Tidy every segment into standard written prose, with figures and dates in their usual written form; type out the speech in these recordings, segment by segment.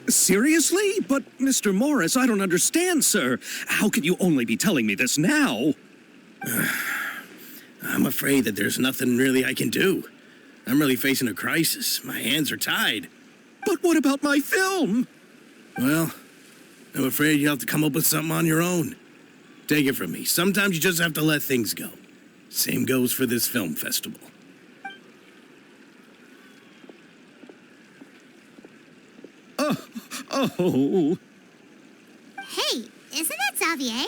Seriously? But, Mr. Morris, I don't understand, sir. How could you only be telling me this now? I'm afraid that there's nothing really I can do. I'm really facing a crisis. My hands are tied. But what about my film? Well, I'm afraid you'll have to come up with something on your own. Take it from me. Sometimes you just have to let things go. Same goes for this film festival. Oh. Hey, isn't that Xavier?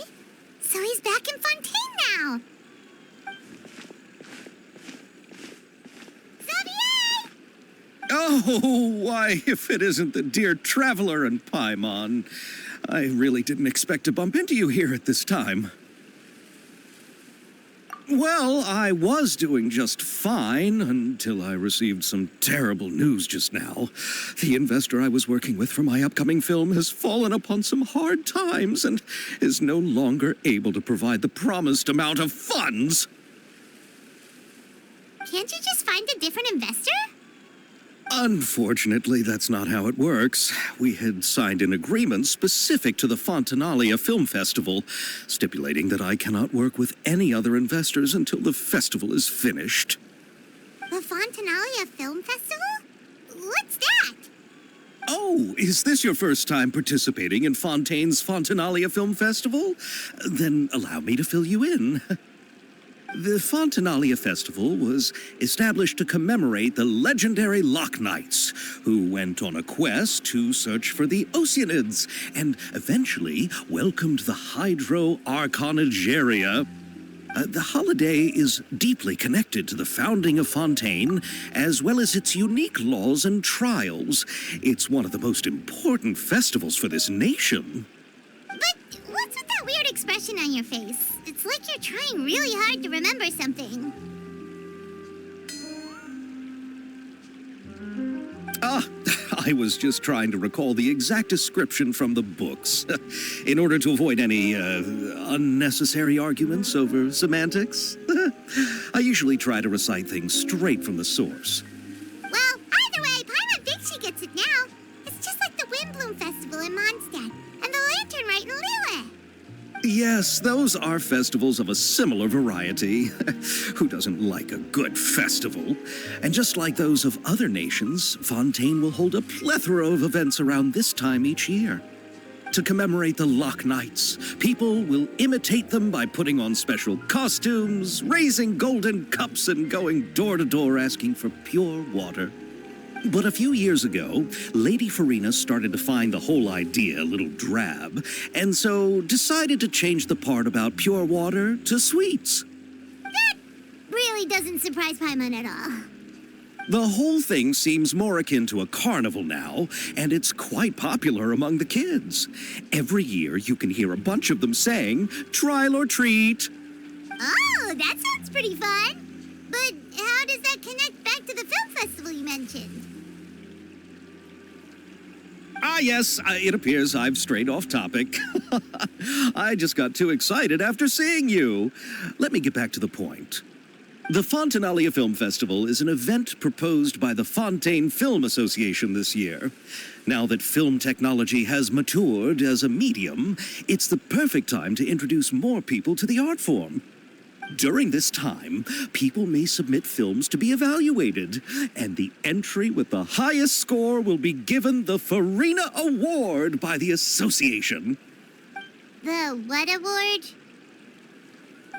So he's back in Fontaine now. Xavier! Oh, why, if it isn't the dear Traveler and Paimon. I really didn't expect to bump into you here at this time. Well, I was doing just fine until I received some terrible news just now. The investor I was working with for my upcoming film has fallen upon some hard times and is no longer able to provide the promised amount of funds. Can't you just find a different investor? Unfortunately, that's not how it works. We had signed an agreement specific to the Fontanalia Film Festival, stipulating that I cannot work with any other investors until the festival is finished. The Fontanalia Film Festival? What's that? Oh, is this your first time participating in Fontaine's Fontanalia Film Festival? Then allow me to fill you in. The Fontanalia Festival was established to commemorate the legendary Loch Knights, who went on a quest to search for the Oceanids and eventually welcomed the Hydro Arconageria. The holiday is deeply connected to the founding of Fontaine, as well as its unique laws and trials. It's one of the most important festivals for this nation. But what's with that weird expression on your face? It's like you're trying really hard to remember something. I was just trying to recall the exact description from the books, in order to avoid any unnecessary arguments over semantics. I usually try to recite things straight from the source. Well, either way, Paimon thinks she gets it now. It's just like the Windbloom Festival in Mondstadt, and the Lantern Rite in Lille. Yes, those are festivals of a similar variety. Who doesn't like a good festival? And just like those of other nations, Fontaine will hold a plethora of events around this time each year. To commemorate the Loch Knights, people will imitate them by putting on special costumes, raising golden cups, and going door to door asking for pure water. But a few years ago, Lady Farina started to find the whole idea a little drab, and so decided to change the part about pure water to sweets. That really doesn't surprise Paimon at all. The whole thing seems more akin to a carnival now, and it's quite popular among the kids. Every year you can hear a bunch of them saying, "Trial or treat." Oh, that sounds pretty fun. But how does that connect back to the film festival you mentioned? Yes, it appears I've strayed off topic. I just got too excited after seeing you. Let me get back to the point. The Fontanalia Film Festival is an event proposed by the Fontaine Film Association this year. Now that film technology has matured as a medium, it's the perfect time to introduce more people to the art form. During this time, people may submit films to be evaluated, and the entry with the highest score will be given the Farina Award by the association. The what award?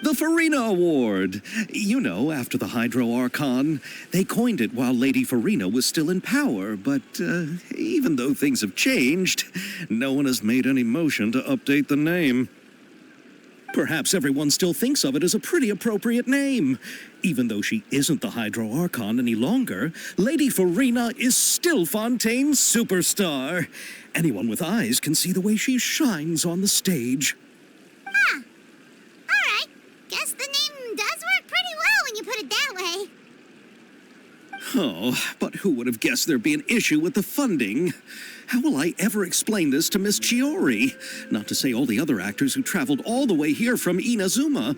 The Farina Award. You know, after the Hydro Archon. They coined it while Lady Farina was still in power, but even though things have changed, no one has made any motion to update the name. Perhaps everyone still thinks of it as a pretty appropriate name. Even though she isn't the Hydro Archon any longer, Lady Farina is still Fontaine's superstar. Anyone with eyes can see the way she shines on the stage. Huh. All right. Guess the name does work pretty well when you put it that way. Oh, but who would have guessed there'd be an issue with the funding? How will I ever explain this to Miss Chiori? Not to say all the other actors who traveled all the way here from Inazuma.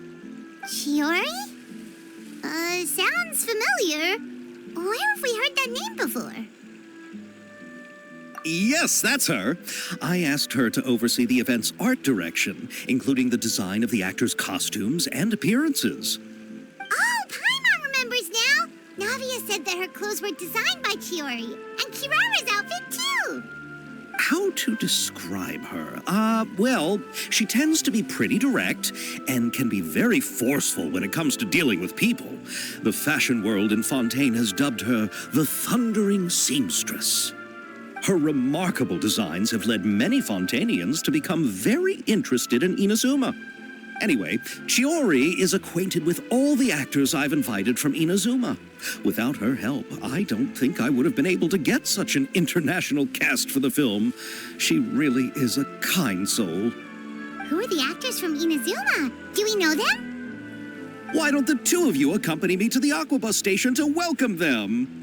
Chiori? Sounds familiar. Where have we heard that name before? Yes, that's her. I asked her to oversee the event's art direction, including the design of the actors' costumes and appearances. Oh, Paimon remembers now! Navia said that her clothes were designed by Chiori, and Kirara's outfit too! How to describe her? Well, she tends to be pretty direct and can be very forceful when it comes to dealing with people. The fashion world in Fontaine has dubbed her the Thundering Seamstress. Her remarkable designs have led many Fontainians to become very interested in Inazuma. Anyway, Chiori is acquainted with all the actors I've invited from Inazuma. Without her help, I don't think I would have been able to get such an international cast for the film. She really is a kind soul. Who are the actors from Inazuma? Do we know them? Why don't the two of you accompany me to the Aquabus station to welcome them?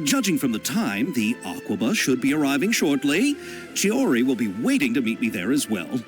Judging from the time, the Aquabus should be arriving shortly. Chiori will be waiting to meet me there as well.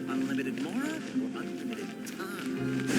Unlimited Mora or unlimited time?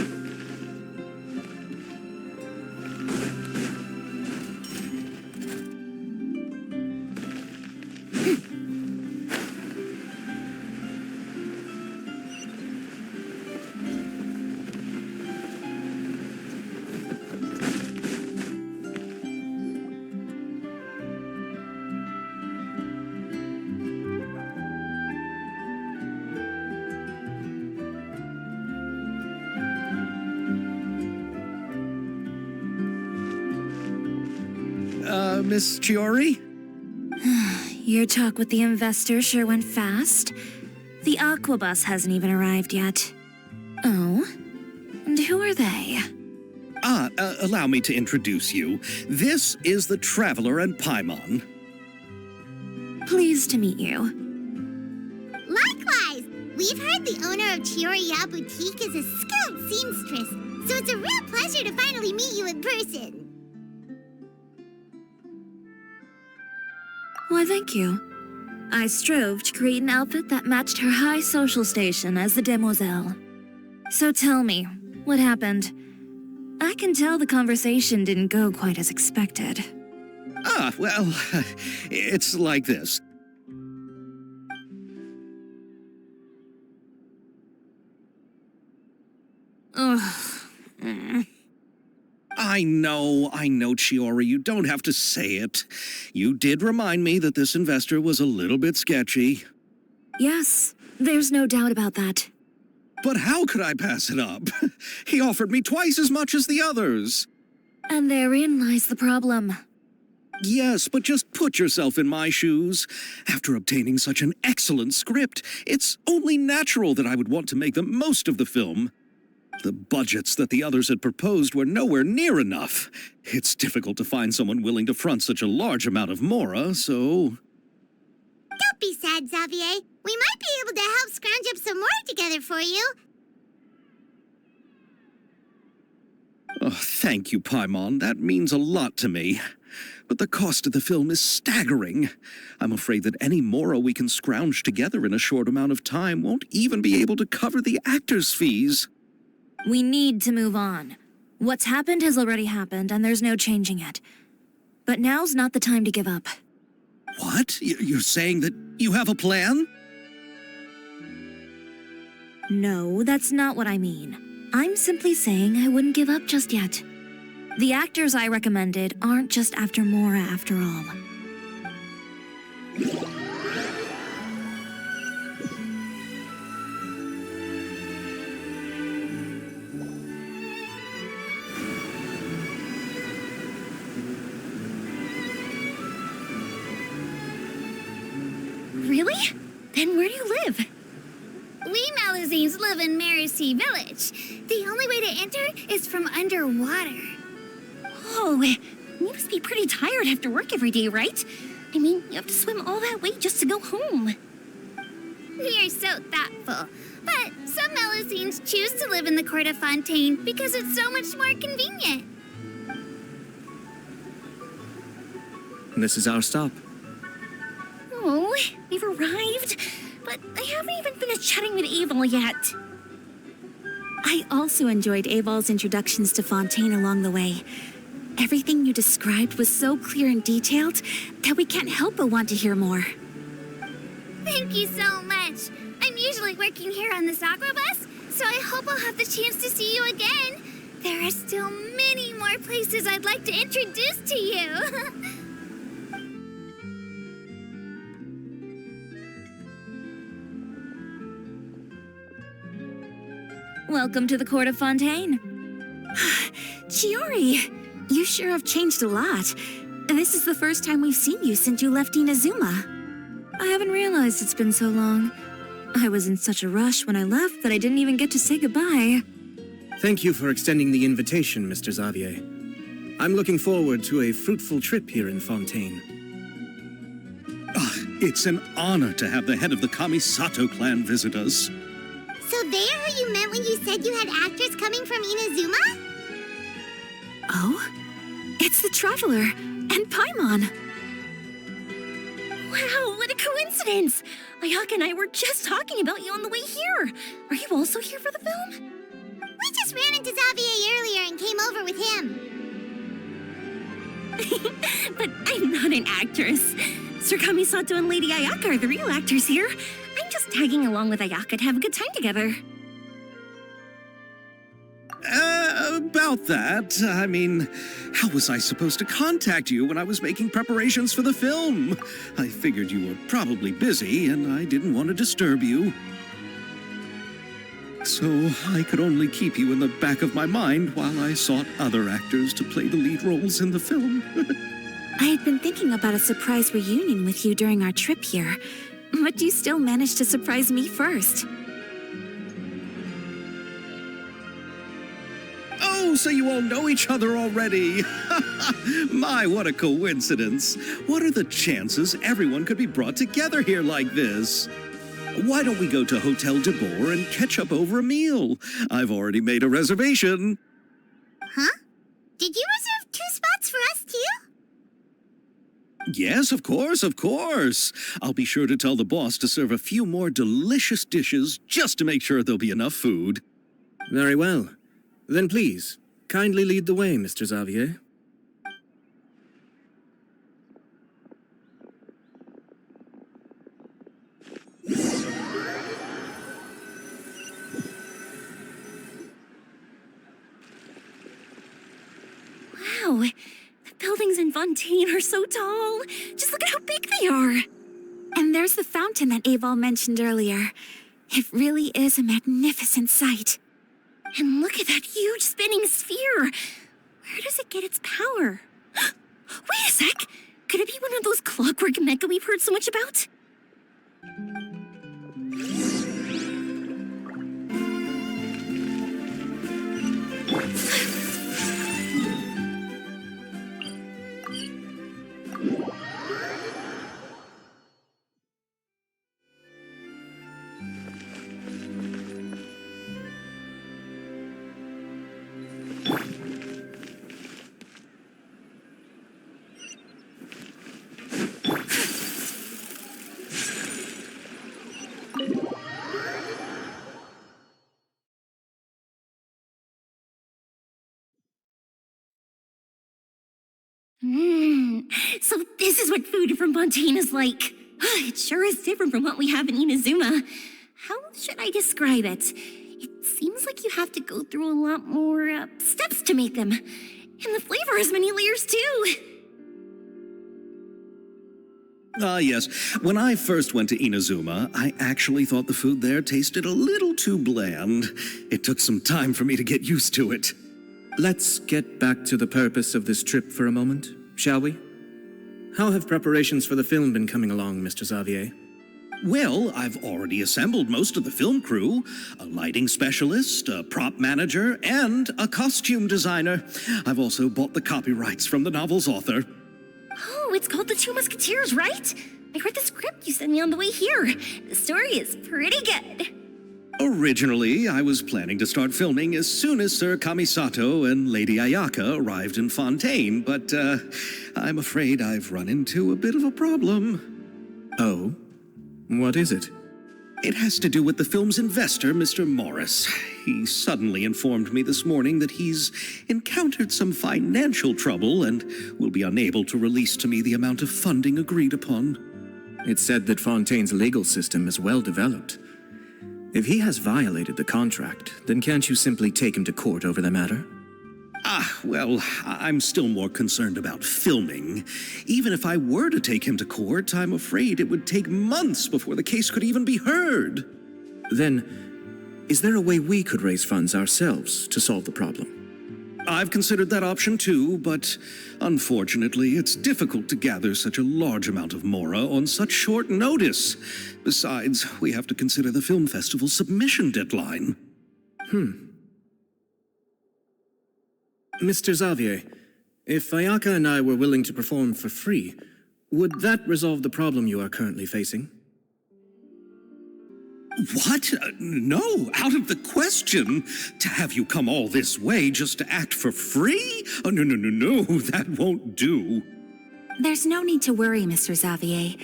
Miss Chiori? Your talk with the investor sure went fast. The Aquabus hasn't even arrived yet. Oh? And who are they? Allow me to introduce you. This is the Traveler and Paimon. Pleased to meet you. Likewise! We've heard the owner of Chioriya Boutique is a skilled seamstress, so it's a real pleasure to finally meet you in person. Why, thank you. I strove to create an outfit that matched her high social station as the demoiselle. So tell me, what happened? I can tell the conversation didn't go quite as expected. Well, it's like this. Ugh. I know, Chiori, you don't have to say it. You did remind me that this investor was a little bit sketchy. Yes, there's no doubt about that. But how could I pass it up? He offered me twice as much as the others. And therein lies the problem. Yes, but just put yourself in my shoes. After obtaining such an excellent script, it's only natural that I would want to make the most of the film. The budgets that the others had proposed were nowhere near enough. It's difficult to find someone willing to front such a large amount of mora, so... Don't be sad, Xavier. We might be able to help scrounge up some more together for you. Oh, thank you, Paimon. That means a lot to me. But the cost of the film is staggering. I'm afraid that any mora we can scrounge together in a short amount of time won't even be able to cover the actors' fees. We need to move on. What's happened has already happened, and there's no changing it. But now's not the time to give up. What? You're saying that you have a plan? No, that's not what I mean. I'm simply saying I wouldn't give up just yet. The actors I recommended aren't just after Mora after all. Really? Then where do you live? We Malazines live in Mercy Village. The only way to enter is from underwater. Oh, you must be pretty tired after work every day, right? I mean, you have to swim all that way just to go home. We are so thoughtful. But some Malazines choose to live in the Court of Fontaine because it's so much more convenient. This is our stop. Oh, we've arrived, but I haven't even finished chatting with Abel yet. I also enjoyed Abel's introductions to Fontaine along the way. Everything you described was so clear and detailed that we can't help but want to hear more. Thank you so much. I'm usually working here on the Sakura bus, so I hope I'll have the chance to see you again. There are still many more places I'd like to introduce to you. Welcome to the Court of Fontaine. Chiori, you sure have changed a lot. This is the first time we've seen you since you left Inazuma. I haven't realized it's been so long. I was in such a rush when I left that I didn't even get to say goodbye. Thank you for extending the invitation, Mr. Xavier. I'm looking forward to a fruitful trip here in Fontaine. It's an honor to have the head of the Kamisato clan visit us. So they're who you meant when you said you had actors coming from Inazuma? Oh? It's the Traveler and Paimon. Wow, what a coincidence! Ayaka and I were just talking about you on the way here. Are you also here for the film? We just ran into Xavier earlier and came over with him. But I'm not an actress. Sir Kamisato and Lady Ayaka are the real actors here. I'm just tagging along with Ayaka to have a good time together. About that, I mean, how was I supposed to contact you when I was making preparations for the film? I figured you were probably busy, and I didn't want to disturb you. So I could only keep you in the back of my mind while I sought other actors to play the lead roles in the film. I had been thinking about a surprise reunion with you during our trip here, but you still managed to surprise me first. Oh, so you all know each other already. My, what a coincidence. What are the chances everyone could be brought together here like this? Why don't we go to Hotel de Boer and catch up over a meal? I've already made a reservation. Huh? Did you reserve 2 spots for us too? Yes, of course, of course. I'll be sure to tell the boss to serve a few more delicious dishes just to make sure there'll be enough food. Very well. Then please, kindly lead the way, Mr. Xavier. Wow, the buildings in Fontaine are so tall. Just look at how big they are. And there's the fountain that Aval mentioned earlier. It really is a magnificent sight. And look at that huge spinning sphere. Where does it get its power? Wait a sec. Could it be one of those clockwork mecha we've heard so much about? So this is what food from Fontaine is like. It sure is different from what we have in Inazuma. How should I describe it? It seems like you have to go through a lot more steps to make them. And the flavor has many layers too. Ah, yes. When I first went to Inazuma, I actually thought the food there tasted a little too bland. It took some time for me to get used to it. Let's get back to the purpose of this trip for a moment, shall we? How have preparations for the film been coming along, Mr. Xavier? Well, I've already assembled most of the film crew, a lighting specialist, a prop manager, and a costume designer. I've also bought the copyrights from the novel's author. Oh, it's called The Two Musketeers, right? I read the script you sent me on the way here. The story is pretty good. Originally, I was planning to start filming as soon as Sir Kamisato and Lady Ayaka arrived in Fontaine, but I'm afraid I've run into a bit of a problem. Oh? What is it? It has to do with the film's investor, Mr. Morris. He suddenly informed me this morning that he's encountered some financial trouble and will be unable to release to me the amount of funding agreed upon. It's said that Fontaine's legal system is well developed. If he has violated the contract, then can't you simply take him to court over the matter? Well, I'm still more concerned about filming. Even if I were to take him to court, I'm afraid it would take months before the case could even be heard. Then, is there a way we could raise funds ourselves to solve the problem? I've considered that option too, but unfortunately, it's difficult to gather such a large amount of mora on such short notice. Besides, we have to consider the film festival's submission deadline. Mr. Xavier, if Ayaka and I were willing to perform for free, would that resolve the problem you are currently facing? What? No, out of the question. To have you come all this way just to act for free? Oh, no, that won't do. There's no need to worry, Mr. Xavier.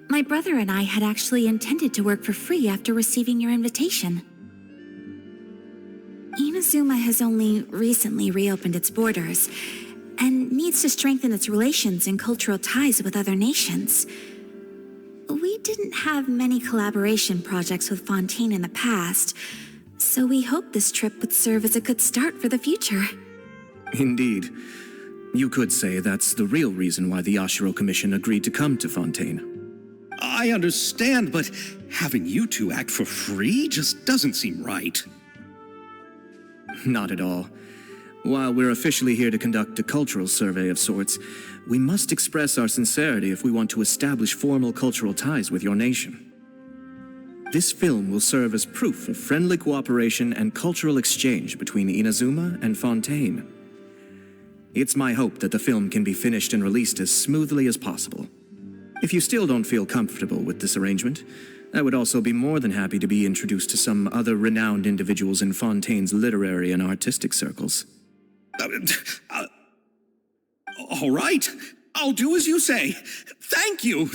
My brother and I had actually intended to work for free after receiving your invitation. Inazuma has only recently reopened its borders and needs to strengthen its relations and cultural ties with other nations. We didn't have many collaboration projects with Fontaine in the past, so we hoped this trip would serve as a good start for the future. Indeed. You could say that's the real reason why the Yashiro Commission agreed to come to Fontaine. I understand, but having you two act for free just doesn't seem right. Not at all. While we're officially here to conduct a cultural survey of sorts, we must express our sincerity if we want to establish formal cultural ties with your nation. This film will serve as proof of friendly cooperation and cultural exchange between Inazuma and Fontaine. It's my hope that the film can be finished and released as smoothly as possible. If you still don't feel comfortable with this arrangement, I would also be more than happy to be introduced to some other renowned individuals in Fontaine's literary and artistic circles. All right, I'll do as you say. Thank you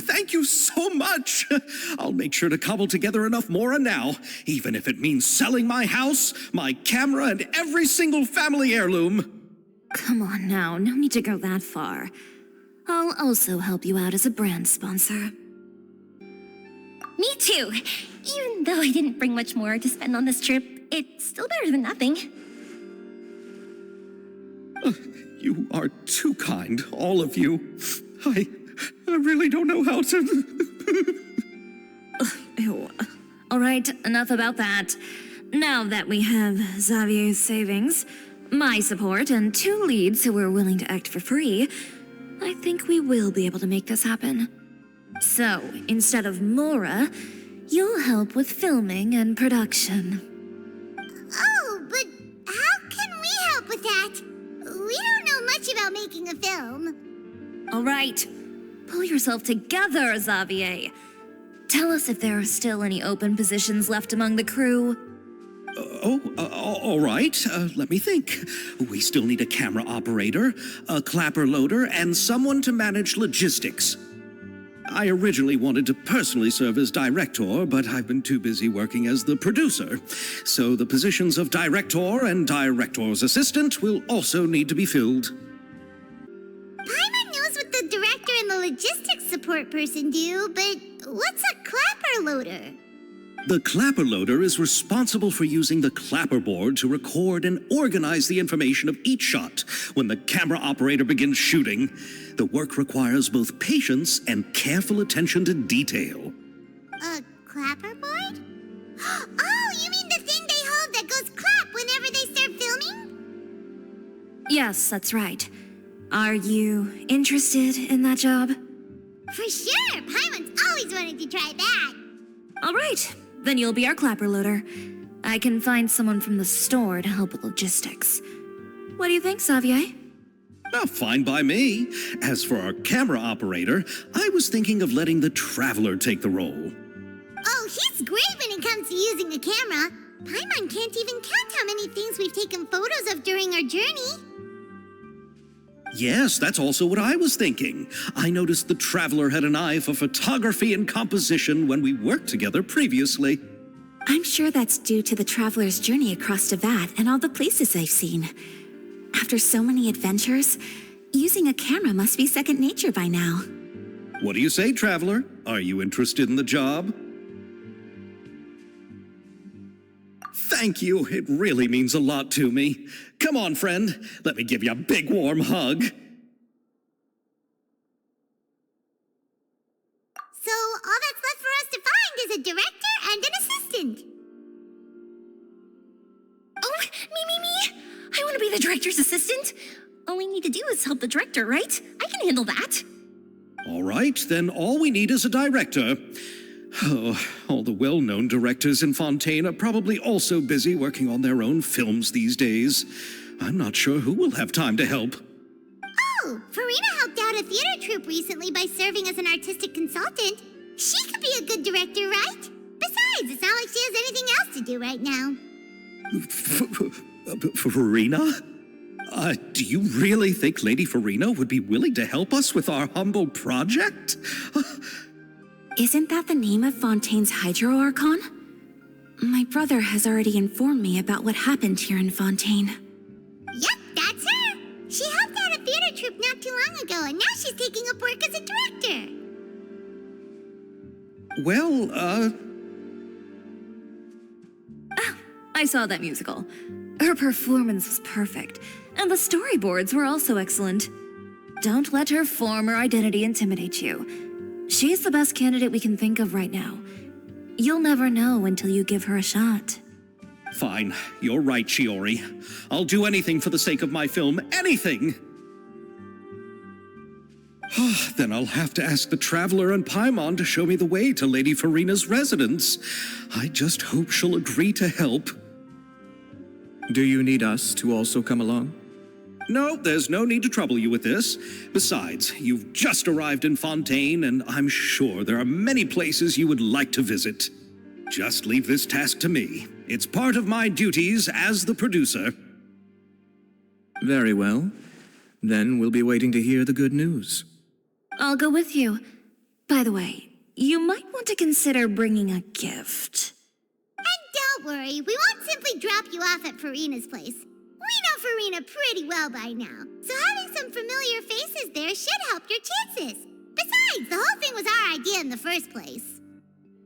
so much. I'll make sure to cobble together enough mora now, even if it means selling my house, my camera, and every single family heirloom. Come on now, no need to go that far. I'll also help you out as a brand sponsor. Me too. Even though I didn't bring much more to spend on this trip, it's still better than nothing. You are too kind, all of you. I really don't know how to... Ew. All right, enough about that. Now that we have Xavier's savings, my support, and 2 leads who are willing to act for free, I think we will be able to make this happen. So, instead of Mora, you'll help with filming and production. Oh, but how can we help with that? We don't know much about making a film. All right, pull yourself together, Xavier. Tell us if there are still any open positions left among the crew. All right. Let me think. We still need a camera operator, a clapper loader, and someone to manage logistics. I originally wanted to personally serve as director, but I've been too busy working as the producer. So the positions of director and director's assistant will also need to be filled. Paimon knew logistics support person do, but what's a clapper loader? The clapper loader is responsible for using the clapperboard to record and organize the information of each shot when the camera operator begins shooting. The work requires both patience and careful attention to detail. A clapperboard? Oh, you mean the thing they hold that goes clap whenever they start filming? Yes, that's right. Are you interested in that job? For sure! Paimon's always wanted to try that. All right, then you'll be our clapper loader. I can find someone from the store to help with logistics. What do you think, Xavier? Oh, fine by me. As for our camera operator, I was thinking of letting the Traveler take the role. Oh, he's great when it comes to using a camera. Paimon can't even count how many things we've taken photos of during our journey. Yes, that's also what I was thinking. I noticed the Traveler had an eye for photography and composition when we worked together previously. I'm sure that's due to the traveler's journey across Teyvat and all the places they've seen. After so many adventures, using a camera must be second nature by now. What do you say, Traveler? Are you interested in the job? Thank you. It really means a lot to me. Come on, friend. Let me give you a big warm hug. So all that's left for us to find is a director and an assistant. Oh, me! I want to be the director's assistant. All we need to do is help the director, right? I can handle that. All right, then all we need is a director. Oh, all the well-known directors in Fontaine are probably also busy working on their own films these days. I'm not sure who will have time to help. Oh, Farina helped out a theater troupe recently by serving as an artistic consultant. She could be a good director, right? Besides, it's not like she has anything else to do right now. Farina? Do you really think Lady Farina would be willing to help us with our humble project? Isn't that the name of Fontaine's Hydro Archon? My brother has already informed me about what happened here in Fontaine. Yep, that's her. She helped out a theater troupe not too long ago, and now she's taking up work as a director. Well, I saw that musical. Her performance was perfect, and the storyboards were also excellent. Don't let her former identity intimidate you. She's the best candidate we can think of right now. You'll never know until you give her a shot. Fine. You're right, Shiori. I'll do anything for the sake of my film. Anything! Then I'll have to ask the Traveler and Paimon to show me the way to Lady Farina's residence. I just hope she'll agree to help. Do you need us to also come along? No, there's no need to trouble you with this. Besides, you've just arrived in Fontaine, and I'm sure there are many places you would like to visit. Just leave this task to me. It's part of my duties as the producer. Very well. Then we'll be waiting to hear the good news. I'll go with you. By the way, you might want to consider bringing a gift. And don't worry, we won't simply drop you off at Farina's place. We know Farina pretty well by now, so having some familiar faces there should help your chances. Besides, the whole thing was our idea in the first place.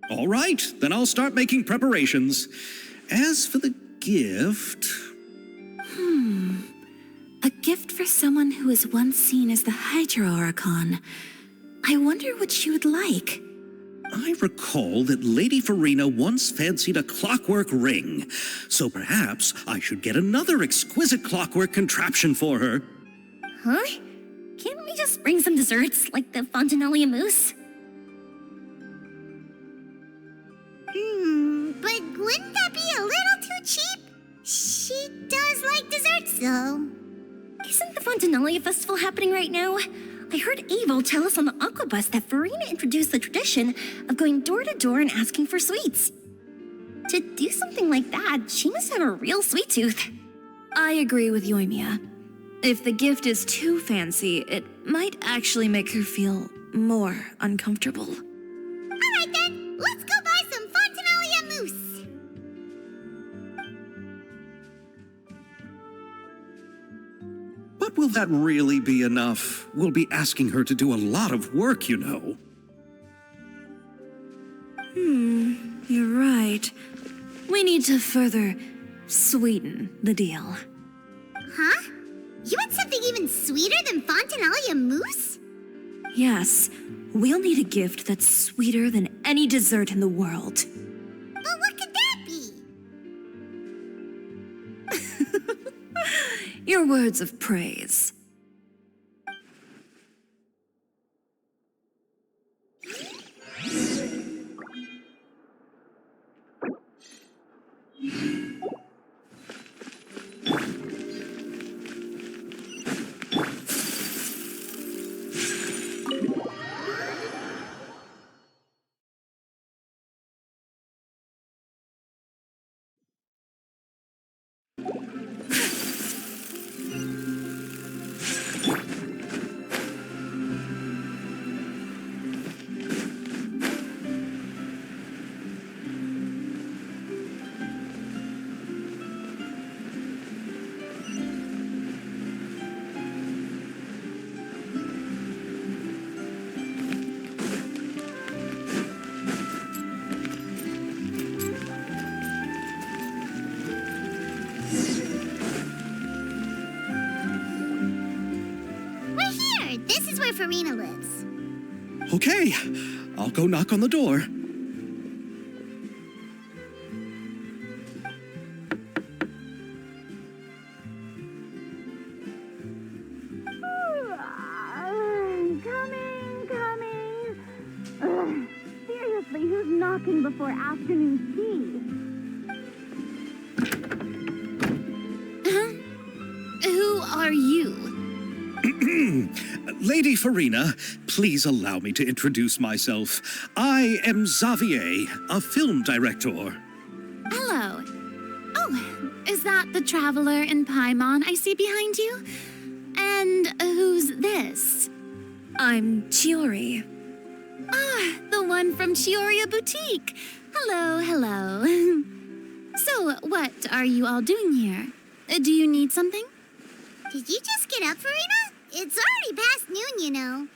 All right, then I'll start making preparations. As for the gift... A gift for someone who was once seen as the Hydro Archon. I wonder what she would like. I recall that Lady Farina once fancied a clockwork ring, so perhaps I should get another exquisite clockwork contraption for her. Huh? Can't we just bring some desserts, like the Fontanalia mousse? But wouldn't that be a little too cheap? She does like desserts, though. Isn't the Fontanalia Festival happening right now? I heard Abel tell us on the Aquabus that Farina introduced the tradition of going door to door and asking for sweets. To do something like that, she must have a real sweet tooth. I agree with Yoimiya. If the gift is too fancy, it might actually make her feel more uncomfortable. All right, then. Let's go buy some Fontanalia mousse. But will that really be enough? We'll be asking her to do a lot of work, you know. You're right. We need to further sweeten the deal. Huh? You want something even sweeter than Fontinalia mousse? Yes, we'll need a gift that's sweeter than any dessert in the world. But what could that be? Your words of praise. We're here. This is where Farina lives. Okay, I'll go knock on the door. Coming. Seriously, who's knocking before afternoon tea? Who are you? Lady Farina, please allow me to introduce myself. I am Xavier, a film director. Hello. Oh, is that the traveler in Paimon I see behind you? And who's this? I'm Chiori. Ah, the one from Chioria Boutique. Hello, hello. So, what are you all doing here? Do you need something? Did you just get up, Farina? It's already past noon, you know.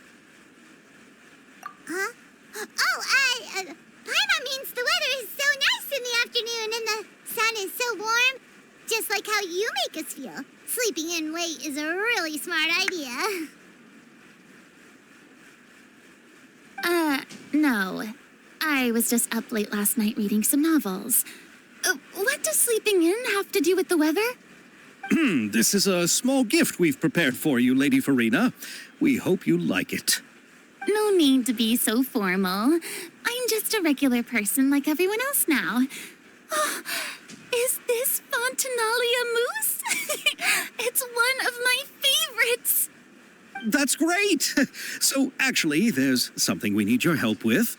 Huh? Paimon means the weather is so nice in the afternoon and the sun is so warm. Just like how you make us feel. Sleeping in late is a really smart idea. No. I was just up late last night reading some novels. What does sleeping in have to do with the weather? This is a small gift we've prepared for you, Lady Farina. We hope you like it. No need to be so formal. I'm just a regular person like everyone else now. Oh, is this Fontinalia mousse? It's one of my favorites. That's great! So, actually, there's something we need your help with.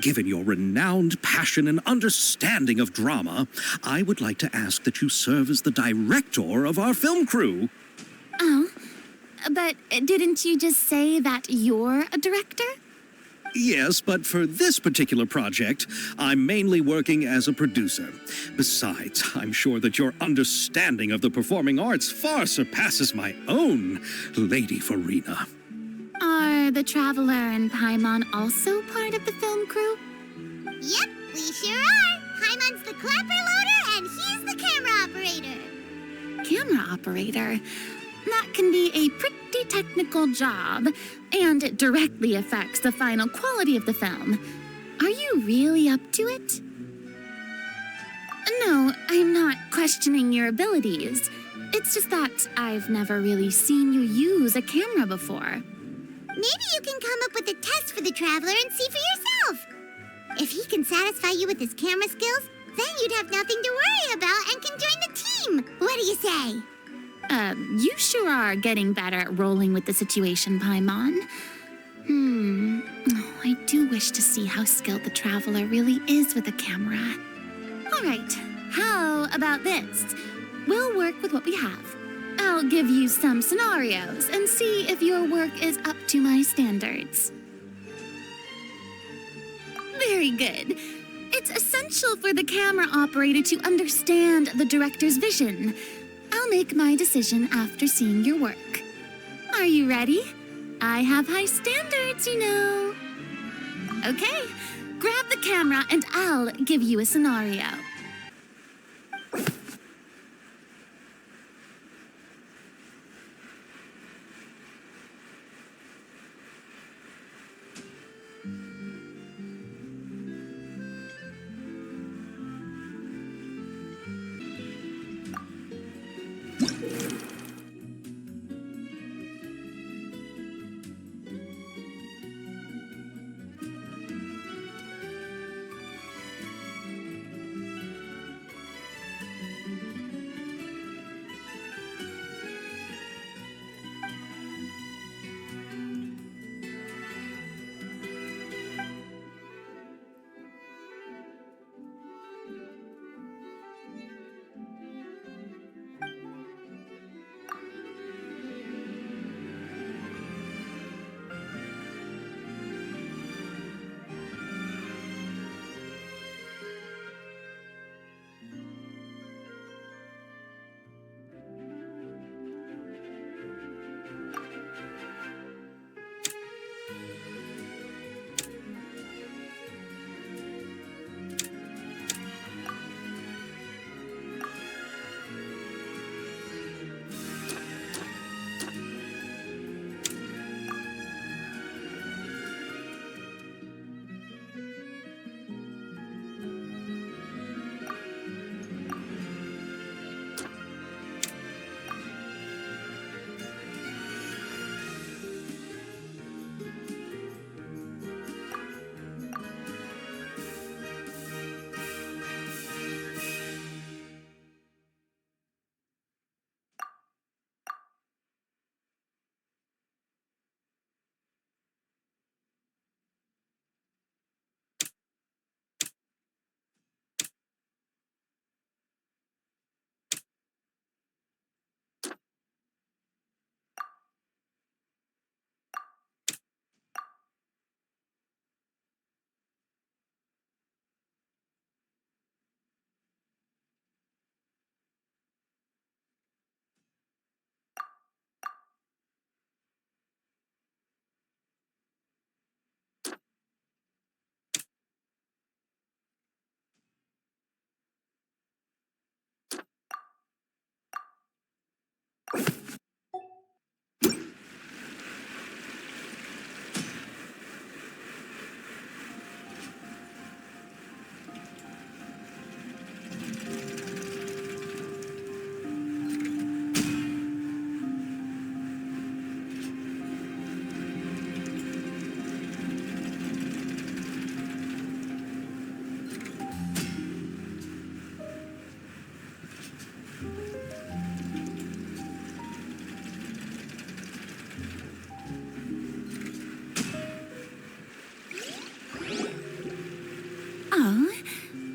Given your renowned passion and understanding of drama, I would like to ask that you serve as the director of our film crew. Oh, but didn't you just say that you're a director? Yes, but for this particular project, I'm mainly working as a producer. Besides, I'm sure that your understanding of the performing arts far surpasses my own, Lady Farina. Are the Traveler and Paimon also part of the film crew? Yep, we sure are. Paimon's the clapper loader and he's the camera operator. Camera operator? That can be a pretty technical job, and it directly affects the final quality of the film. Are you really up to it? No, I'm not questioning your abilities. It's just that I've never really seen you use a camera before. Maybe you can come up with a test for the Traveler and see for yourself. If he can satisfy you with his camera skills, then you'd have nothing to worry about and can join the team. What do you say? You sure are getting better at rolling with the situation, Paimon. Oh, I do wish to see how skilled the Traveler really is with a camera. All right, how about this? We'll work with what we have. I'll give you some scenarios and see if your work is up to my standards. Very good. It's essential for the camera operator to understand the director's vision. I'll make my decision after seeing your work. Are you ready? I have high standards, you know. Okay, grab the camera and I'll give you a scenario.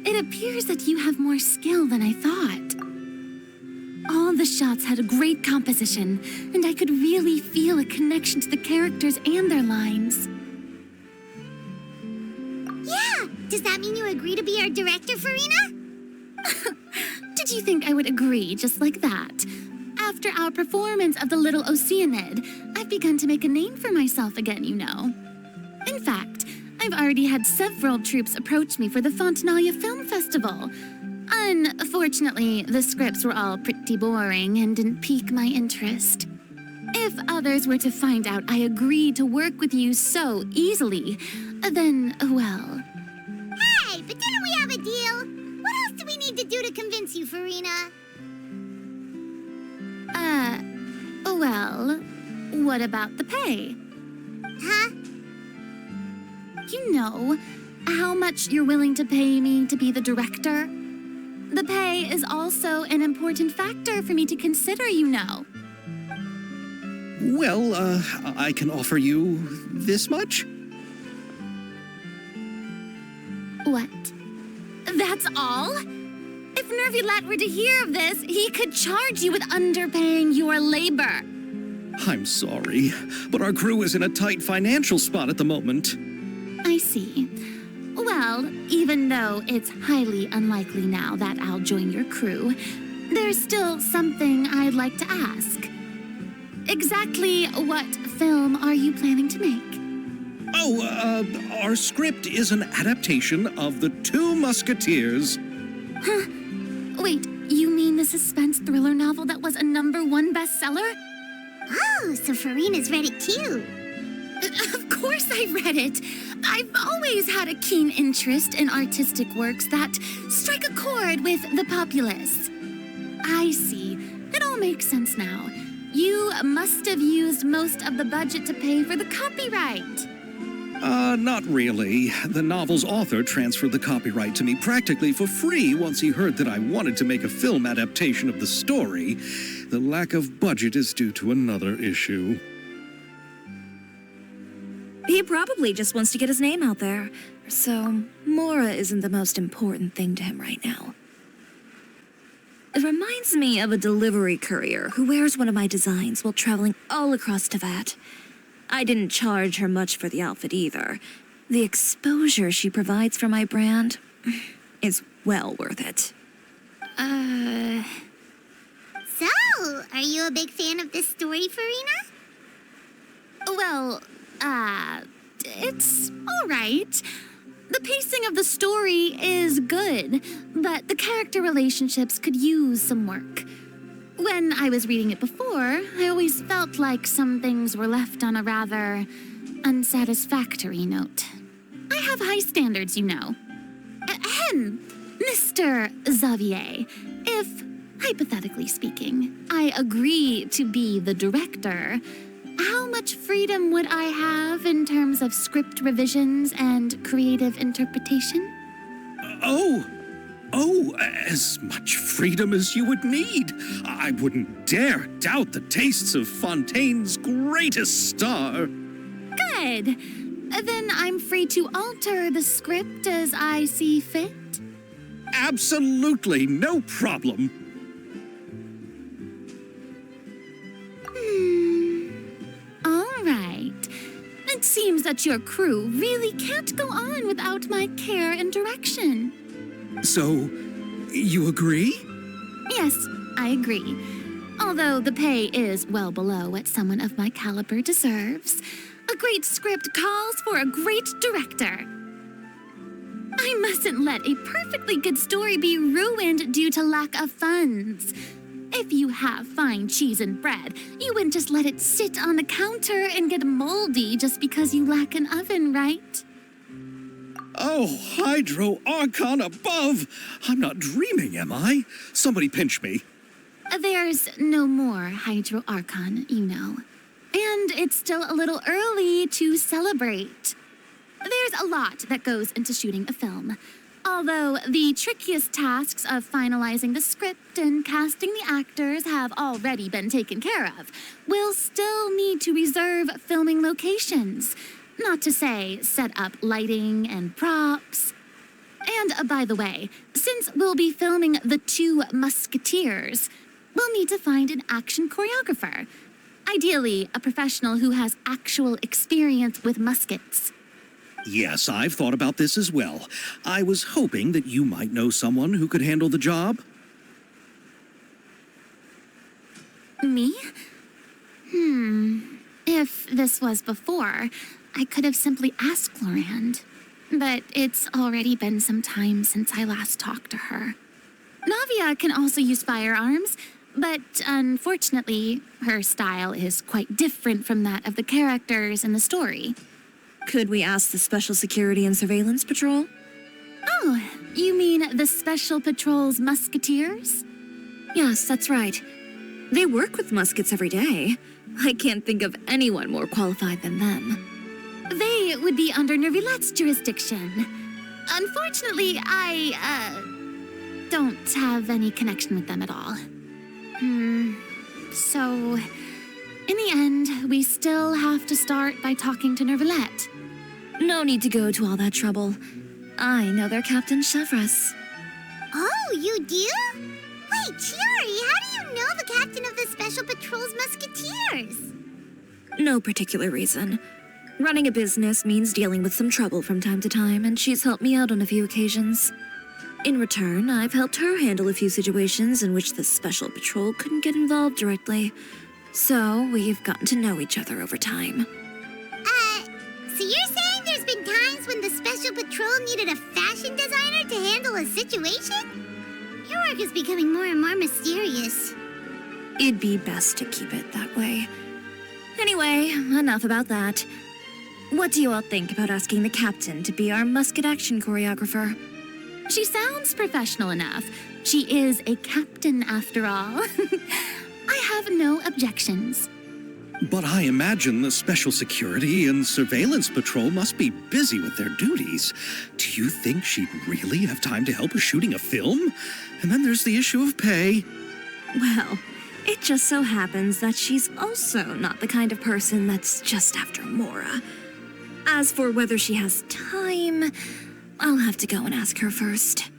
It appears that you have more skill than I thought. All the shots had a great composition, and I could really feel a connection to the characters and their lines. Yeah! Does that mean you agree to be our director, Farina? Did you think I would agree just like that? After our performance of The Little Oceanid, I've begun to make a name for myself again, you know. In fact, I've already had several troops approach me for the Fontanalia Film Festival. Unfortunately, the scripts were all pretty boring and didn't pique my interest. If others were to find out I agreed to work with you so easily, then, well... Hey, but didn't we have a deal? What else do we need to do to convince you, Farina? Well, what about the pay? Huh? You know, how much you're willing to pay me to be the director? The pay is also an important factor for me to consider, you know. Well, I can offer you this much. What? That's all? If Nervilat were to hear of this, he could charge you with underpaying your labor. I'm sorry, but our crew is in a tight financial spot at the moment. I see. Well, even though it's highly unlikely now that I'll join your crew, there's still something I'd like to ask. Exactly what film are you planning to make? Our script is an adaptation of The Two Musketeers. Wait, you mean the suspense thriller novel that was a #1 bestseller? Oh, so Farina's read it too. Of course I read it. I've always had a keen interest in artistic works that strike a chord with the populace. I see. It all makes sense now. You must have used most of the budget to pay for the copyright. Not really. The novel's author transferred the copyright to me practically for free once he heard that I wanted to make a film adaptation of the story. The lack of budget is due to another issue. He probably just wants to get his name out there. So, Mora isn't the most important thing to him right now. It reminds me of a delivery courier who wears one of my designs while traveling all across Teyvat. I didn't charge her much for the outfit either. The exposure she provides for my brand is well worth it. So, are you a big fan of this story, Farina? Well, it's all right. The pacing of the story is good, but the character relationships could use some work. When I was reading it before, I always felt like some things were left on a rather unsatisfactory note. I have high standards, you know. Ahem, Mr. Xavier, if, hypothetically speaking, I agree to be the director, how much freedom would I have in terms of script revisions and creative interpretation? As much freedom as you would need. I wouldn't dare doubt the tastes of Fontaine's greatest star. Good. Then I'm free to alter the script as I see fit. Absolutely, no problem. All right. It seems that your crew really can't go on without my care and direction. So, you agree? Yes, I agree. Although the pay is well below what someone of my caliber deserves. A great script calls for a great director. I mustn't let a perfectly good story be ruined due to lack of funds. If you have fine cheese and bread, you wouldn't just let it sit on the counter and get moldy just because you lack an oven, right? Oh, Hydro Archon above! I'm not dreaming, am I? Somebody pinch me. There's no more Hydro Archon, you know. And it's still a little early to celebrate. There's a lot that goes into shooting a film. Although the trickiest tasks of finalizing the script and casting the actors have already been taken care of, we'll still need to reserve filming locations. Not to say set up lighting and props. And by the way, since we'll be filming The Two Musketeers, we'll need to find an action choreographer. Ideally, a professional who has actual experience with muskets. Yes, I've thought about this as well. I was hoping that you might know someone who could handle the job. Me? If this was before, I could have simply asked Florand. But it's already been some time since I last talked to her. Navia can also use firearms, but unfortunately, her style is quite different from that of the characters in the story. Could we ask the Special Security and Surveillance Patrol? Oh, you mean the Special Patrol's Musketeers? Yes, that's right. They work with muskets every day. I can't think of anyone more qualified than them. They would be under Nervilette's jurisdiction. Unfortunately, I, don't have any connection with them at all. So, in the end, we still have to start by talking to Nervilette. No need to go to all that trouble. I know their Captain Chevres. Oh, you do? Wait, Chiari, how do you know the captain of the Special Patrol's Musketeers? No particular reason. Running a business means dealing with some trouble from time to time, and she's helped me out on a few occasions. In return, I've helped her handle a few situations in which the Special Patrol couldn't get involved directly. So, we've gotten to know each other over time. So you're saying there's been times when the Special Patrol needed a fashion designer to handle a situation? Your work is becoming more and more mysterious. It'd be best to keep it that way. Anyway, enough about that. What do you all think about asking the captain to be our musket action choreographer? She sounds professional enough. She is a captain after all. I have no objections. But I imagine the Special Security and Surveillance Patrol must be busy with their duties. Do you think she'd really have time to help with shooting a film? And then there's the issue of pay. Well, it just so happens that she's also not the kind of person that's just after Mora. As for whether she has time, I'll have to go and ask her first.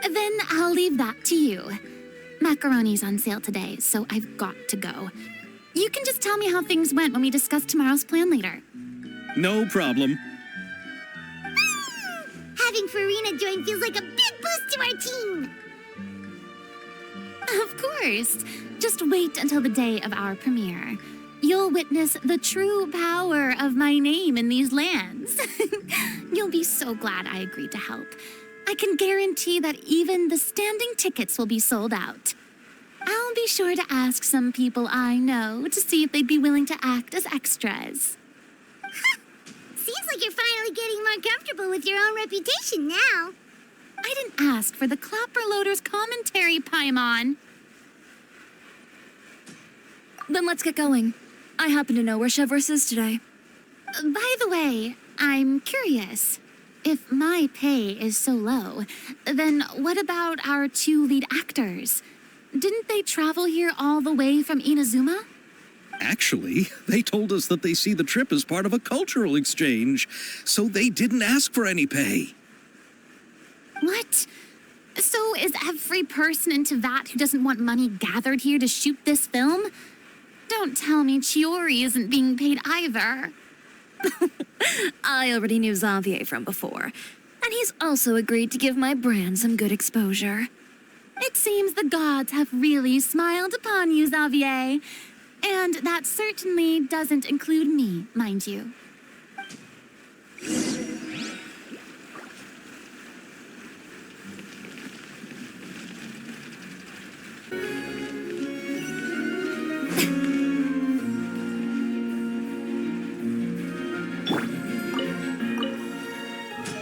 Then I'll leave that to you. Macaroni's on sale today, so I've got to go. You can just tell me how things went when we discuss tomorrow's plan later. No problem. Having Farina join feels like a big boost to our team. Of course. Just wait until the day of our premiere. You'll witness the true power of my name in these lands. You'll be so glad I agreed to help. I can guarantee that even the standing tickets will be sold out. I'll be sure to ask some people I know to see if they'd be willing to act as extras. Seems like you're finally getting more comfortable with your own reputation now. I didn't ask for the Clapper Loader's commentary, Paimon. Then let's get going. I happen to know where Chevrolet is today. By the way, I'm curious. If my pay is so low, then what about our two lead actors? Didn't they travel here all the way from Inazuma? Actually, they told us that they see the trip as part of a cultural exchange, so they didn't ask for any pay. What? So is every person in Tevat who doesn't want money gathered here to shoot this film? Don't tell me Chiori isn't being paid either. I already knew Xavier from before, and he's also agreed to give my brand some good exposure. It seems the gods have really smiled upon you, Xavier. And that certainly doesn't include me, mind you.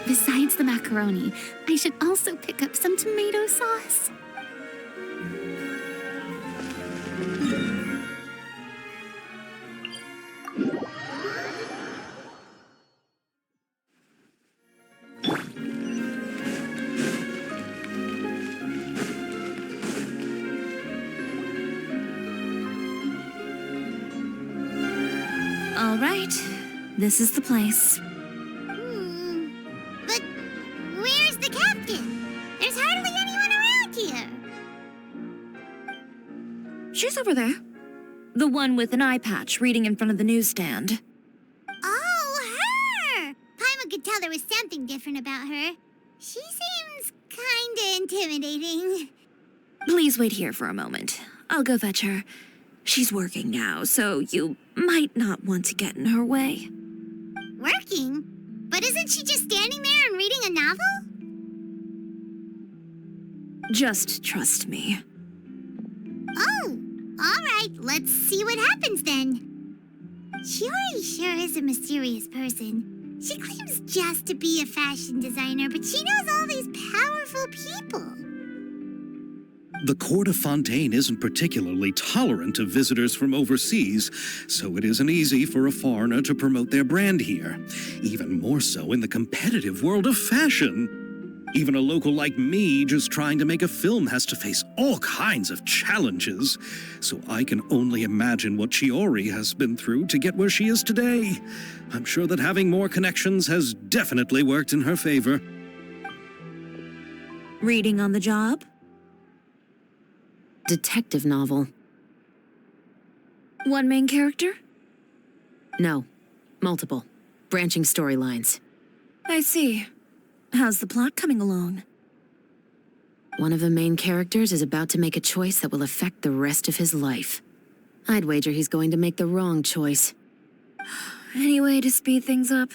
Besides the macaroni, I should also pick up some tomato sauce. All right, this is the place. But where's the captain? There's hardly anyone around here. She's over there. The one with an eye patch reading in front of the newsstand. Oh, her! Paimon could tell there was something different about her. She seems kinda intimidating. Please wait here for a moment. I'll go fetch her. She's working now, so you might not want to get in her way. Working? But isn't she just standing there and reading a novel? Just trust me. Oh, alright, let's see what happens then. Chiori sure is a mysterious person. She claims just to be a fashion designer, but she knows all these powerful people. The court of Fontaine isn't particularly tolerant of visitors from overseas, so it isn't easy for a foreigner to promote their brand here. Even more so in the competitive world of fashion. Even a local like me just trying to make a film has to face all kinds of challenges. So I can only imagine what Chiori has been through to get where she is today. I'm sure that having more connections has definitely worked in her favor. Reading on the job? Detective novel. One main character? No. Multiple. Branching storylines. I see. How's the plot coming along? One of the main characters is about to make a choice that will affect the rest of his life. I'd wager he's going to make the wrong choice. Any way to speed things up?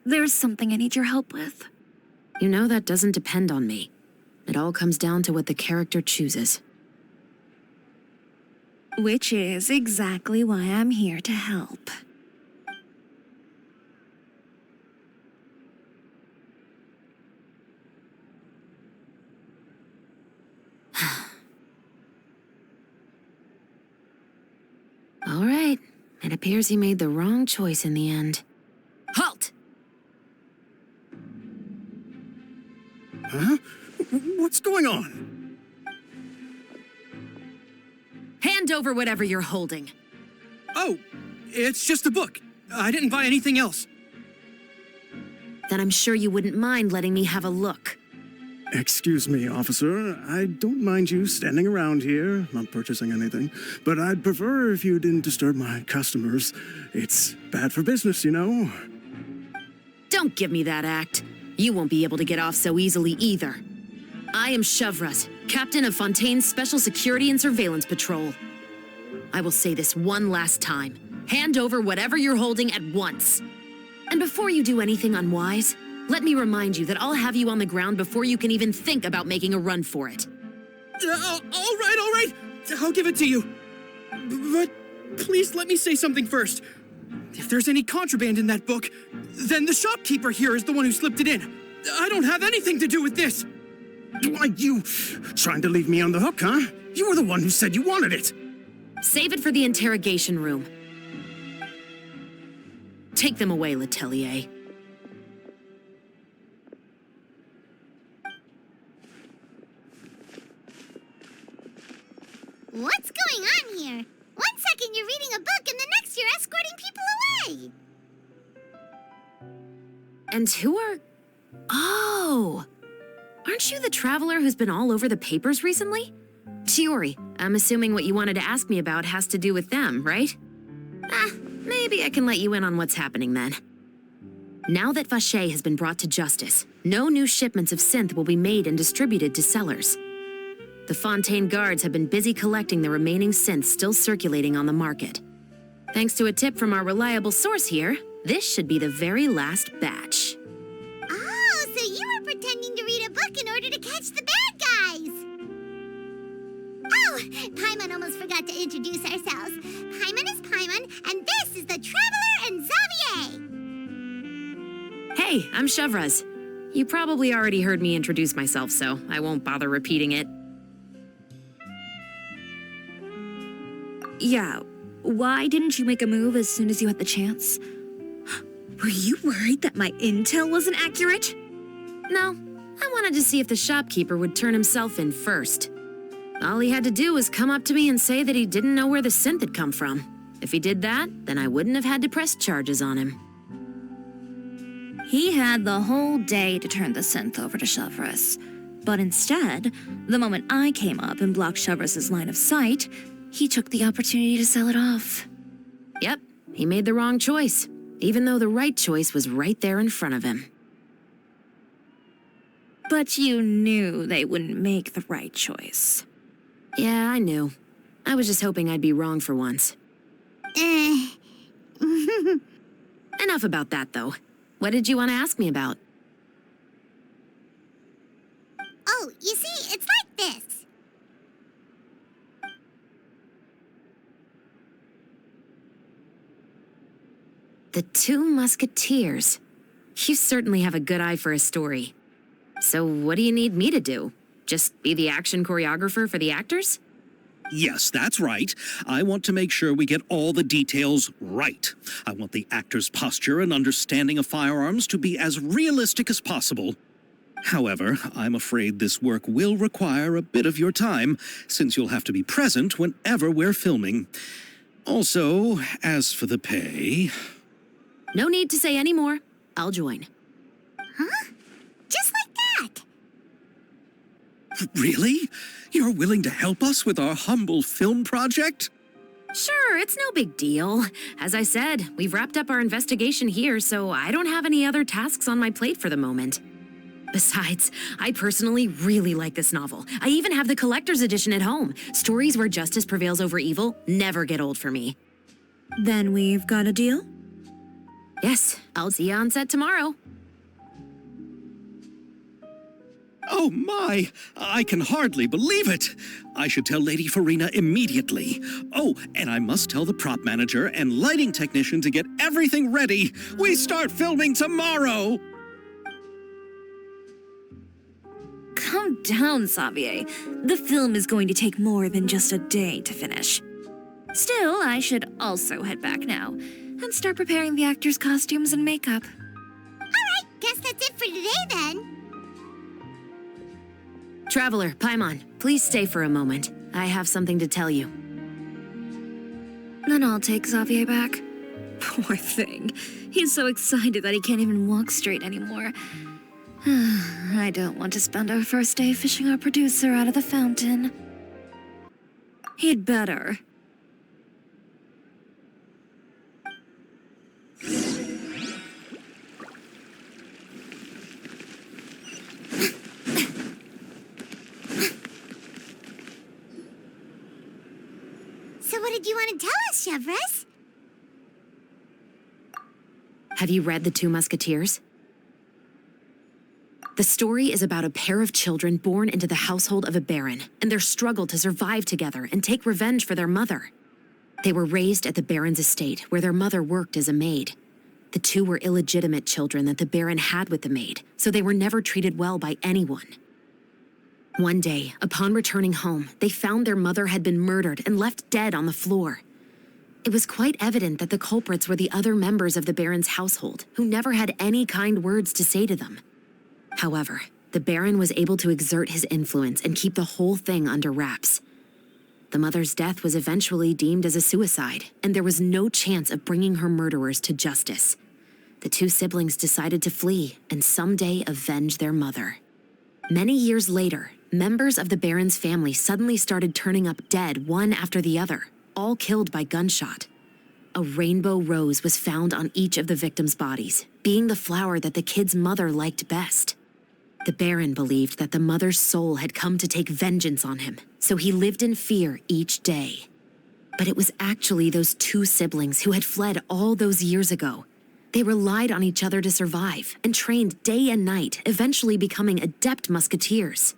There's something I need your help with. You know that doesn't depend on me. It all comes down to what the character chooses. Which is exactly why I'm here to help. All right. It appears he made the wrong choice in the end. Halt! Huh? What's going on? Hand over whatever you're holding. Oh, it's just a book. I didn't buy anything else. Then I'm sure you wouldn't mind letting me have a look. Excuse me, officer. I don't mind you standing around here, not purchasing anything, but I'd prefer if you didn't disturb my customers. It's bad for business, you know. Don't give me that act. You won't be able to get off so easily either. I am Shavras, captain of Fontaine's Special Security and Surveillance Patrol. I will say this one last time. Hand over whatever you're holding at once. And before you do anything unwise, let me remind you that I'll have you on the ground before you can even think about making a run for it. All right. I'll give it to you. But please let me say something first. If there's any contraband in that book, then the shopkeeper here is the one who slipped it in. I don't have anything to do with this. Why, you trying to leave me on the hook, huh? You were the one who said you wanted it. Save it for the interrogation room. Take them away, Letelier. What's going on here? One second you're reading a book and the next you're escorting people away. And who are... Oh! Aren't you the traveler who's been all over the papers recently? Chiori, I'm assuming what you wanted to ask me about has to do with them, right? Maybe I can let you in on what's happening then. Now that Vacher has been brought to justice, no new shipments of synth will be made and distributed to sellers. The Fontaine guards have been busy collecting the remaining synths still circulating on the market. Thanks to a tip from our reliable source here, this should be the very last batch. Oh, so you were pretending to read a book in order to catch the bad guys. Oh, Paimon almost forgot to introduce ourselves. Paimon is Paimon, and this is the Traveler and Xavier. Hey, I'm Shavras. You probably already heard me introduce myself, so I won't bother repeating it. Yeah, why didn't you make a move as soon as you had the chance? Were you worried that my intel wasn't accurate? No, I wanted to see if the shopkeeper would turn himself in first. All he had to do was come up to me and say that he didn't know where the synth had come from. If he did that, then I wouldn't have had to press charges on him. He had the whole day to turn the synth over to Shavras. But instead, the moment I came up and blocked Shavras' line of sight, he took the opportunity to sell it off. Yep, he made the wrong choice, even though the right choice was right there in front of him. But you knew they wouldn't make the right choice. Yeah, I knew. I was just hoping I'd be wrong for once. Enough about that, though. What did you want to ask me about? Oh, you see, it's like this. The Two Musketeers. You certainly have a good eye for a story. So what do you need me to do? Just be the action choreographer for the actors? Yes, that's right. I want to make sure we get all the details right. I want the actor's posture and understanding of firearms to be as realistic as possible. However, I'm afraid this work will require a bit of your time, since you'll have to be present whenever we're filming. Also, as for the pay... No need to say any more. I'll join. Huh? Just like that. Really? You're willing to help us with our humble film project? Sure, it's no big deal. As I said, we've wrapped up our investigation here, so I don't have any other tasks on my plate for the moment. Besides, I personally really like this novel. I even have the collector's edition at home. Stories where justice prevails over evil never get old for me. Then we've got a deal? Yes, I'll see you on set tomorrow. Oh my! I can hardly believe it! I should tell Lady Farina immediately. Oh, and I must tell the prop manager and lighting technician to get everything ready. We start filming tomorrow! Calm down, Xavier. The film is going to take more than just a day to finish. Still, I should also head back now and start preparing the actors' costumes and makeup. Alright, guess that's it for today then. Traveler, Paimon, please stay for a moment. I have something to tell you. Then I'll take Xavier back. Poor thing. He's so excited that he can't even walk straight anymore. I don't want to spend our first day fishing our producer out of the fountain. He'd better. So what did you want to tell us, Chevres? Have you read The Two Musketeers? The story is about a pair of children born into the household of a baron and their struggle to survive together and take revenge for their mother. They were raised at the baron's estate, where their mother worked as a maid. The two were illegitimate children that the baron had with the maid, so they were never treated well by anyone. One day, upon returning home, they found their mother had been murdered and left dead on the floor. It was quite evident that the culprits were the other members of the baron's household, who never had any kind words to say to them. However, the baron was able to exert his influence and keep the whole thing under wraps. The mother's death was eventually deemed as a suicide, and there was no chance of bringing her murderers to justice. The two siblings decided to flee and someday avenge their mother. Many years later, members of the baron's family suddenly started turning up dead one after the other, all killed by gunshot. A rainbow rose was found on each of the victims' bodies, being the flower that the kid's mother liked best. The baron believed that the mother's soul had come to take vengeance on him, so he lived in fear each day. But it was actually those two siblings who had fled all those years ago. They relied on each other to survive and trained day and night, eventually becoming adept musketeers.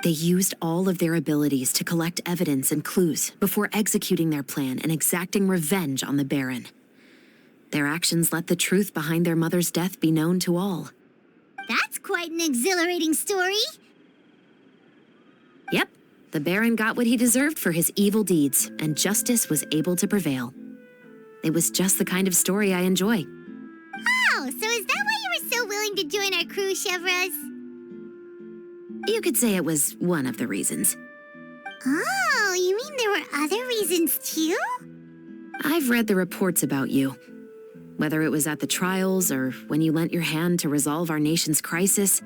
They used all of their abilities to collect evidence and clues before executing their plan and exacting revenge on the baron. Their actions let the truth behind their mother's death be known to all. That's quite an exhilarating story. Yep, the baron got what he deserved for his evil deeds, and justice was able to prevail. It was just the kind of story I enjoy. Oh, so is that why you were so willing to join our crew, Chevres? You could say it was one of the reasons. Oh, you mean there were other reasons too? I've read the reports about you. Whether it was at the trials or when you lent your hand to resolve our nation's crisis,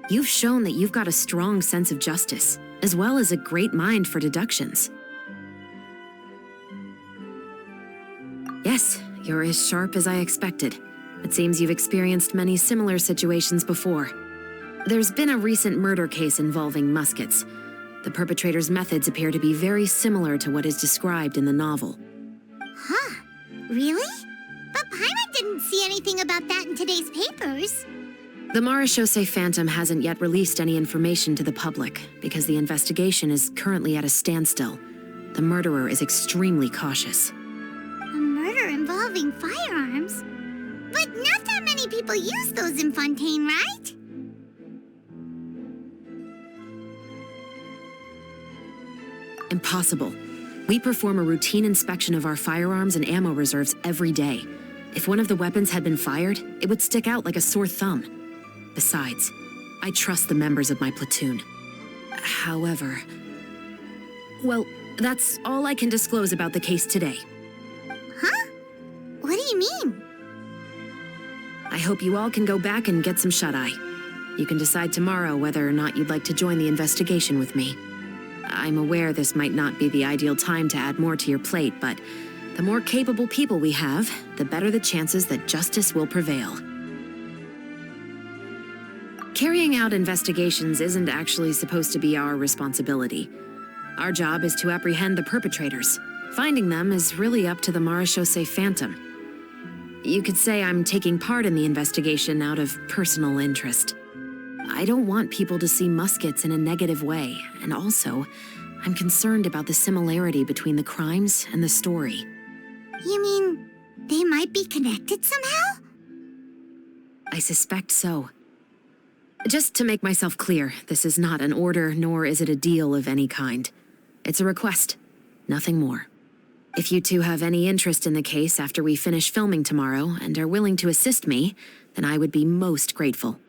you've shown that you've got a strong sense of justice, as well as a great mind for deductions. Yes, you're as sharp as I expected. It seems you've experienced many similar situations before. There's been a recent murder case involving Muskets. The perpetrator's methods appear to be very similar to what is described in the novel. Huh, really? But Paimon didn't see anything about that in today's papers. The Marechaussee Phantom hasn't yet released any information to the public because the investigation is currently at a standstill. The murderer is extremely cautious. A murder involving firearms? But not that many people use those in Fontaine, right? Impossible. We perform a routine inspection of our firearms and ammo reserves every day. If one of the weapons had been fired, it would stick out like a sore thumb. Besides, I trust the members of my platoon. However... Well, that's all I can disclose about the case today. Huh? What do you mean? I hope you all can go back and get some shut-eye. You can decide tomorrow whether or not you'd like to join the investigation with me. I'm aware this might not be the ideal time to add more to your plate, but the more capable people we have, the better the chances that justice will prevail. Carrying out investigations isn't actually supposed to be our responsibility. Our job is to apprehend the perpetrators. Finding them is really up to the Marechaussee Phantom. You could say I'm taking part in the investigation out of personal interest. I don't want people to see Muskets in a negative way, and also, I'm concerned about the similarity between the crimes and the story. You mean they might be connected somehow? I suspect so. Just to make myself clear, this is not an order, nor is it a deal of any kind. It's a request, nothing more. If you two have any interest in the case after we finish filming tomorrow and are willing to assist me, then I would be most grateful.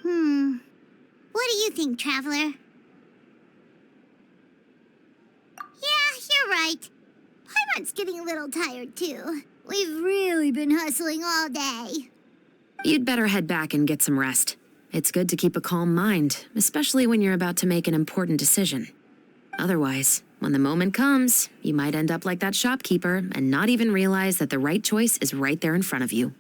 What do you think, Traveler? Yeah, you're right. Paimon's getting a little tired, too. We've really been hustling all day. You'd better head back and get some rest. It's good to keep a calm mind, especially when you're about to make an important decision. Otherwise, when the moment comes, you might end up like that shopkeeper and not even realize that the right choice is right there in front of you.